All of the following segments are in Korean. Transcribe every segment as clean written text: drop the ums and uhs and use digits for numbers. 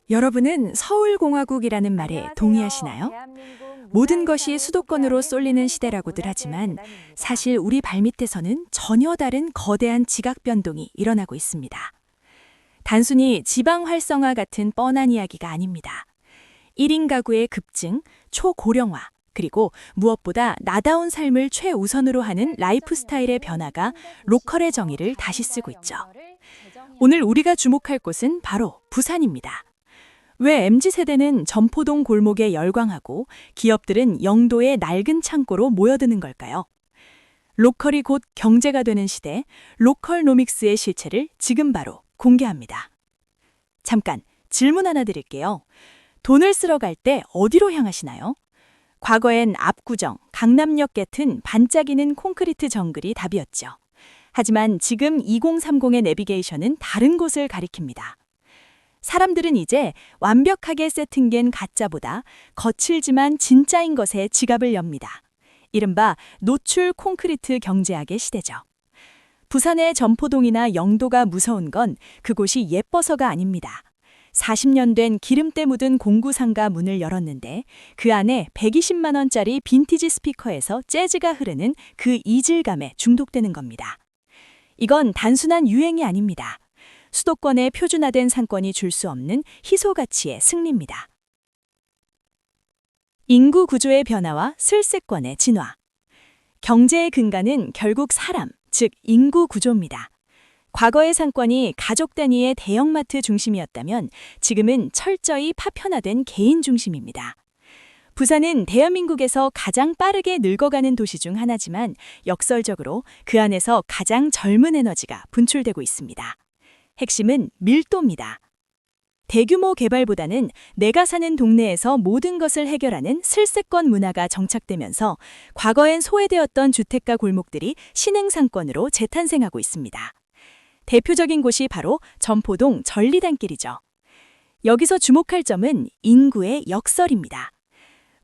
여러분은 서울공화국이라는 말에 동의하시나요? 모든 것이 수도권으로 쏠리는 시대라고들 하지만 사실 우리 발밑에서는 전혀 다른 거대한 지각 변동이 일어나고 있습니다. 단순히 지방 활성화 같은 뻔한 이야기가 아닙니다. 1인 가구의 급증, 초고령화, 그리고 무엇보다 나다운 삶을 최우선으로 하는 라이프 스타일의 변화가 로컬의 정의를 다시 쓰고 있죠. 오늘 우리가 주목할 곳은 바로 부산입니다. 왜 MZ세대는 점포동 골목에 열광하고 기업들은 영도의 낡은 창고로 모여드는 걸까요? 로컬이 곧 경제가 되는 시대, 로컬노믹스의 실체를 지금 바로 공개합니다. 잠깐 질문 하나 드릴게요. 돈을 쓰러 갈 때 어디로 향하시나요? 과거엔 압구정, 강남역 같은 반짝이는 콘크리트 정글이 답이었죠. 하지만 지금 2030의 내비게이션은 다른 곳을 가리킵니다. 사람들은 이제 완벽하게 세팅된 가짜보다 거칠지만 진짜인 것에 지갑을 엽니다. 이른바 노출 콘크리트 경제학의 시대죠. 부산의 점포동이나 영도가 무서운 건 그곳이 예뻐서가 아닙니다. 40년 된 기름때 묻은 공구상가 문을 열었는데 그 안에 120만 원짜리 빈티지 스피커에서 재즈가 흐르는 그 이질감에 중독되는 겁니다. 이건 단순한 유행이 아닙니다. 수도권의 표준화된 상권이 줄 수 없는 희소가치의 승리입니다. 인구 구조의 변화와 슬세권의 진화. 경제의 근간은 결국 사람, 즉 인구 구조입니다. 과거의 상권이 가족 단위의 대형마트 중심이었다면 지금은 철저히 파편화된 개인 중심입니다. 부산은 대한민국에서 가장 빠르게 늙어가는 도시 중 하나지만 역설적으로 그 안에서 가장 젊은 에너지가 분출되고 있습니다. 핵심은 밀도입니다. 대규모 개발보다는 내가 사는 동네에서 모든 것을 해결하는 슬세권 문화가 정착되면서 과거엔 소외되었던 주택가 골목들이 신흥상권으로 재탄생하고 있습니다. 대표적인 곳이 바로 점포동 전리단길이죠. 여기서 주목할 점은 인구의 역설입니다.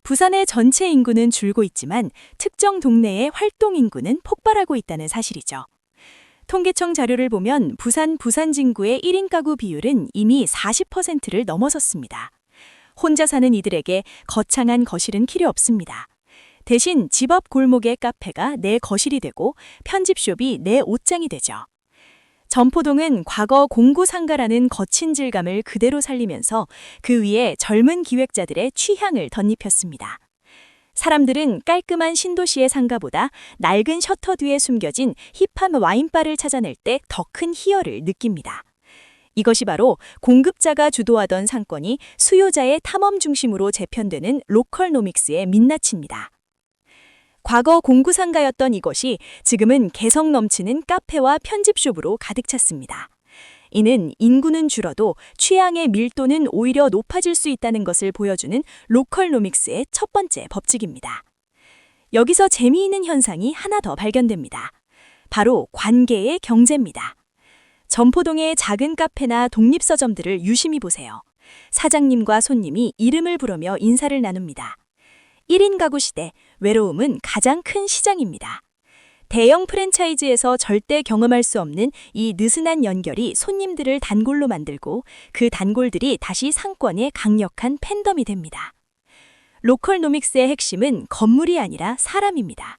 부산의 전체 인구는 줄고 있지만 특정 동네의 활동 인구는 폭발하고 있다는 사실이죠. 통계청 자료를 보면 부산 진구의 1인 가구 비율은 이미 40%를 넘어섰습니다. 혼자 사는 이들에게 거창한 거실은 필요 없습니다. 대신 집 앞 골목의 카페가 내 거실이 되고 편집숍이 내 옷장이 되죠. 점포동은 과거 공구상가라는 거친 질감을 그대로 살리면서 그 위에 젊은 기획자들의 취향을 덧입혔습니다. 사람들은 깔끔한 신도시의 상가보다 낡은 셔터 뒤에 숨겨진 힙한 와인바를 찾아낼 때 더 큰 희열을 느낍니다. 이것이 바로 공급자가 주도하던 상권이 수요자의 탐험 중심으로 재편되는 로컬노믹스의 민낯입니다. 과거 공구상가였던 이것이 지금은 개성 넘치는 카페와 편집숍으로 가득 찼습니다. 이는 인구는 줄어도 취향의 밀도는 오히려 높아질 수 있다는 것을 보여주는 로컬노믹스의 첫 번째 법칙입니다. 여기서 재미있는 현상이 하나 더 발견됩니다. 바로 관계의 경제입니다. 점포동의 작은 카페나 독립서점들을 유심히 보세요. 사장님과 손님이 이름을 부르며 인사를 나눕니다. 1인 가구 시대, 외로움은 가장 큰 시장입니다. 대형 프랜차이즈에서 절대 경험할 수 없는 이 느슨한 연결이 손님들을 단골로 만들고 그 단골들이 다시 상권의 강력한 팬덤이 됩니다. 로컬노믹스의 핵심은 건물이 아니라 사람입니다.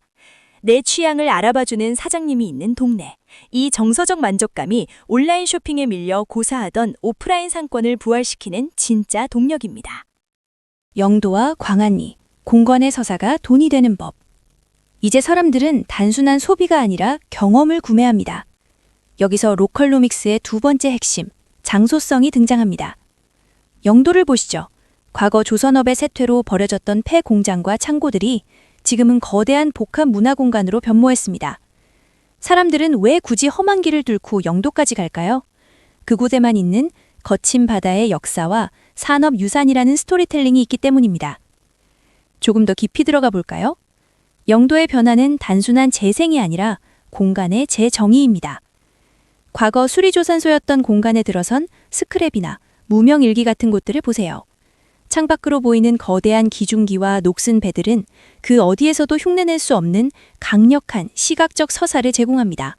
내 취향을 알아봐주는 사장님이 있는 동네. 이 정서적 만족감이 온라인 쇼핑에 밀려 고사하던 오프라인 상권을 부활시키는 진짜 동력입니다. 영도와 광안리, 공건의 서사가 돈이 되는 법. 이제 사람들은 단순한 소비가 아니라 경험을 구매합니다. 여기서 로컬노믹스의 두 번째 핵심, 장소성이 등장합니다. 영도를 보시죠. 과거 조선업의 쇠퇴로 버려졌던 폐 공장과 창고들이 지금은 거대한 복합 문화 공간으로 변모했습니다. 사람들은 왜 굳이 험한 길을 뚫고 영도까지 갈까요? 그곳에만 있는 거친 바다의 역사와 산업 유산이라는 스토리텔링이 있기 때문입니다. 조금 더 깊이 들어가 볼까요? 영도의 변화는 단순한 재생이 아니라 공간의 재정의입니다. 과거 수리조산소였던 공간에 들어선 스크랩이나 무명일기 같은 곳들을 보세요. 창밖으로 보이는 거대한 기중기와 녹슨 배들은 그 어디에서도 흉내낼 수 없는 강력한 시각적 서사를 제공합니다.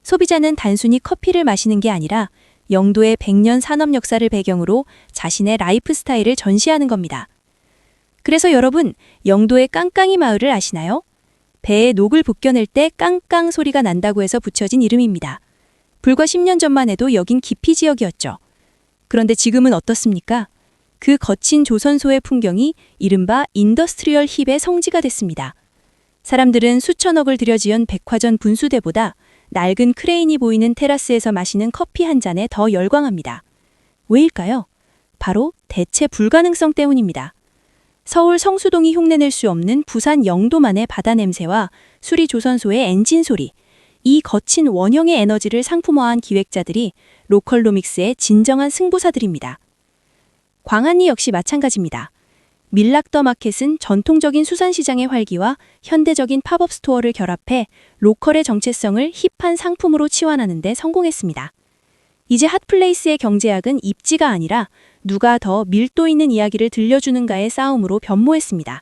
소비자는 단순히 커피를 마시는 게 아니라 영도의 100년 산업 역사를 배경으로 자신의 라이프 스타일을 전시하는 겁니다. 그래서 여러분, 영도의 깡깡이 마을을 아시나요? 배에 녹을 벗겨낼 때 깡깡 소리가 난다고 해서 붙여진 이름입니다. 불과 10년 전만 해도 여긴 기피 지역이었죠. 그런데 지금은 어떻습니까? 그 거친 조선소의 풍경이 이른바 인더스트리얼 힙의 성지가 됐습니다. 사람들은 수천억을 들여 지은 백화점 분수대보다 낡은 크레인이 보이는 테라스에서 마시는 커피 한 잔에 더 열광합니다. 왜일까요? 바로 대체 불가능성 때문입니다. 서울 성수동이 흉내낼 수 없는 부산 영도만의 바다 냄새와 수리조선소의 엔진 소리, 이 거친 원형의 에너지를 상품화한 기획자들이 로컬로믹스의 진정한 승부사들입니다. 광안리 역시 마찬가지입니다. 밀락더 마켓은 전통적인 수산시장의 활기와 현대적인 팝업 스토어를 결합해 로컬의 정체성을 힙한 상품으로 치환하는 데 성공했습니다. 이제 핫플레이스의 경제학은 입지가 아니라 누가 더 밀도 있는 이야기를 들려주는가의 싸움으로 변모했습니다.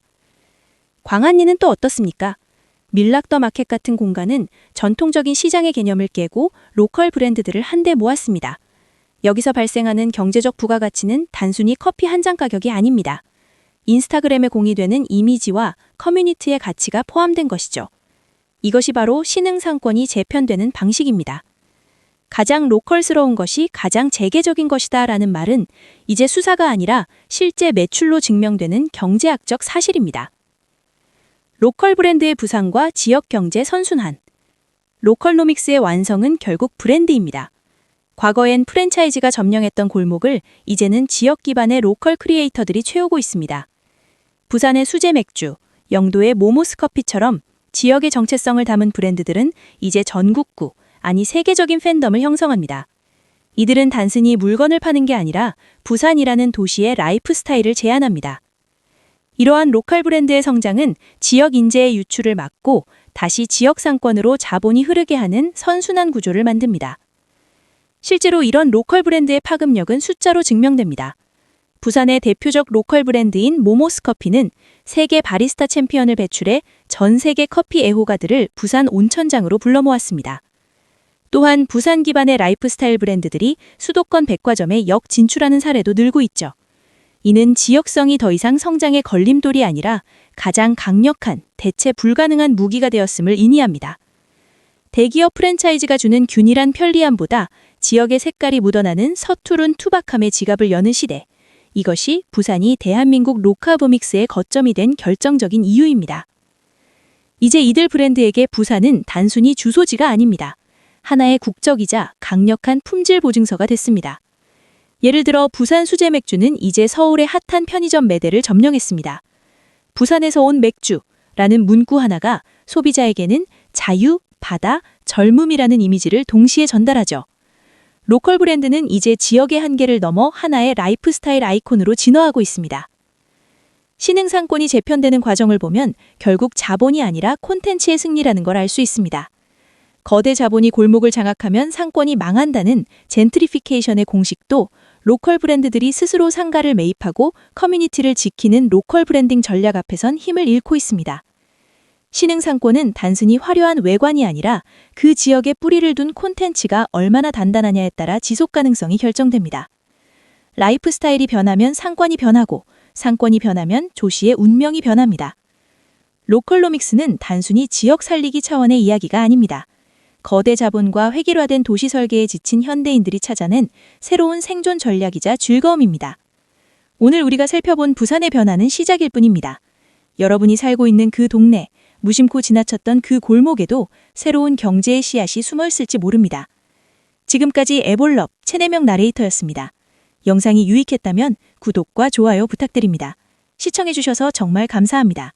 광안리는 또 어떻습니까? 밀락더 마켓 같은 공간은 전통적인 시장의 개념을 깨고 로컬 브랜드들을 한데 모았습니다. 여기서 발생하는 경제적 부가가치는 단순히 커피 한 잔 가격이 아닙니다. 인스타그램에 공유되는 이미지와 커뮤니티의 가치가 포함된 것이죠. 이것이 바로 신흥상권이 재편되는 방식입니다. 가장 로컬스러운 것이 가장 재계적인 것이다 라는 말은 이제 수사가 아니라 실제 매출로 증명되는 경제학적 사실입니다. 로컬 브랜드의 부상과 지역 경제 선순환. 로컬노믹스의 완성은 결국 브랜드입니다. 과거엔 프랜차이즈가 점령했던 골목을 이제는 지역 기반의 로컬 크리에이터들이 채우고 있습니다. 부산의 수제 맥주, 영도의 모모스 커피처럼 지역의 정체성을 담은 브랜드들은 이제 전국구, 아니 세계적인 팬덤을 형성합니다. 이들은 단순히 물건을 파는 게 아니라 부산이라는 도시의 라이프 스타일을 제안합니다. 이러한 로컬 브랜드의 성장은 지역 인재의 유출을 막고 다시 지역 상권으로 자본이 흐르게 하는 선순환 구조를 만듭니다. 실제로 이런 로컬 브랜드의 파급력은 숫자로 증명됩니다. 부산의 대표적 로컬 브랜드인 모모스 커피는 세계 바리스타 챔피언을 배출해 전 세계 커피 애호가들을 부산 온천장으로 불러 모았습니다. 또한 부산 기반의 라이프스타일 브랜드들이 수도권 백화점에 역진출하는 사례도 늘고 있죠. 이는 지역성이 더 이상 성장의 걸림돌이 아니라 가장 강력한 대체 불가능한 무기가 되었음을 의미합니다. 대기업 프랜차이즈가 주는 균일한 편리함보다 지역의 색깔이 묻어나는 서투른 투박함의 지갑을 여는 시대. 이것이 부산이 대한민국 로카보믹스의 거점이 된 결정적인 이유입니다. 이제 이들 브랜드에게 부산은 단순히 주소지가 아닙니다. 하나의 국적이자 강력한 품질 보증서가 됐습니다. 예를 들어 부산 수제 맥주는 이제 서울의 핫한 편의점 매대를 점령했습니다. 부산에서 온 맥주라는 문구 하나가 소비자에게는 자유, 바다, 젊음이라는 이미지를 동시에 전달하죠. 로컬 브랜드는 이제 지역의 한계를 넘어 하나의 라이프 스타일 아이콘으로 진화하고 있습니다. 신흥상권이 재편되는 과정을 보면 결국 자본이 아니라 콘텐츠의 승리라는 걸 알 수 있습니다. 거대 자본이 골목을 장악하면 상권이 망한다는 젠트리피케이션의 공식도 로컬 브랜드들이 스스로 상가를 매입하고 커뮤니티를 지키는 로컬 브랜딩 전략 앞에선 힘을 잃고 있습니다. 신흥상권은 단순히 화려한 외관이 아니라 그 지역에 뿌리를 둔 콘텐츠가 얼마나 단단하냐에 따라 지속 가능성이 결정됩니다. 라이프 스타일이 변하면 상권이 변하고 상권이 변하면 도시의 운명이 변합니다. 로컬노믹스는 단순히 지역 살리기 차원의 이야기가 아닙니다. 거대 자본과 획일화된 도시 설계에 지친 현대인들이 찾아낸 새로운 생존 전략이자 즐거움입니다. 오늘 우리가 살펴본 부산의 변화는 시작일 뿐입니다. 여러분이 살고 있는 그 동네, 무심코 지나쳤던 그 골목에도 새로운 경제의 씨앗이 숨어 있을지 모릅니다. 지금까지 에볼럽 최내명 나레이터였습니다. 영상이 유익했다면 구독과 좋아요 부탁드립니다. 시청해주셔서 정말 감사합니다.